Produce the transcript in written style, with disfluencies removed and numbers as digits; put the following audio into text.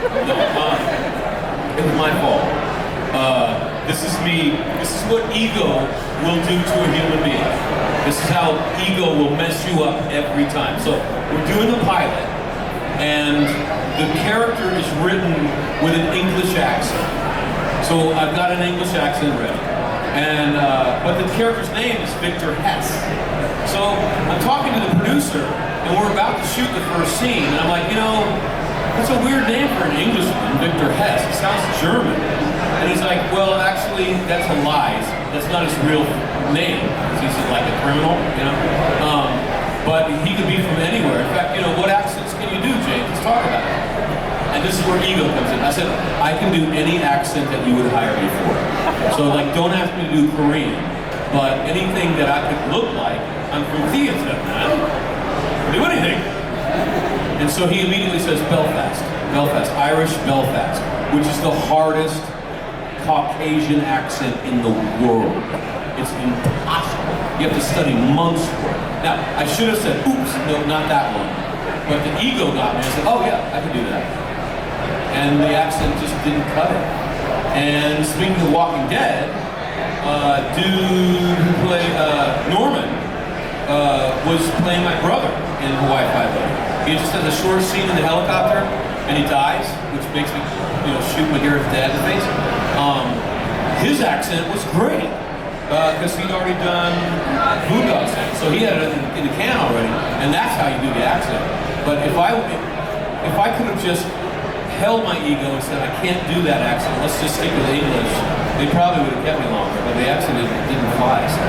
No, it was my fault. This is me. This is what ego will do to a human being. This is how ego will mess you up every time. So we're doing the pilot, and the character is written with an English accent. So I've got an English accent ready. And, but the character's name is Victor Hess. So I'm talking to the producer, and we're about to shoot the first scene, and I'm like, you know, that's a weird name for an Englishman, Victor Hess. It sounds German. And he's like, well, actually, that's a lie. That's not his real name. He's like a criminal, you know? But he could be from anywhere. In fact, you know, what accents can you do, Jake? Let's talk about it. And this is where ego comes in. I said, I can do any accent that you would hire me for. So, like, don't ask me to do Korean, but anything that I could look like, I'm from theater, man. Do anything. And so he immediately says Belfast. Belfast, Irish Belfast, which is the hardest Caucasian accent in the world. It's impossible. You have to study months for it. Now, I should have said, oops, no, not that one. But the ego got me. I said, oh yeah, I can do that. And the accent just didn't cut it. And speaking of Walking Dead, dude who played Norman was playing my brother in Hawaii Five-O. He just has a short scene in the helicopter, and he dies, which makes me, you know, shoot my dear dad in the face. His accent was great, because he'd already done Boondocks, so he had it in the can already, and that's how you do the accent. But if I could have just held my ego and said, I can't do that accent, let's just stick with English, they probably would have kept me longer, but the accent didn't fly. So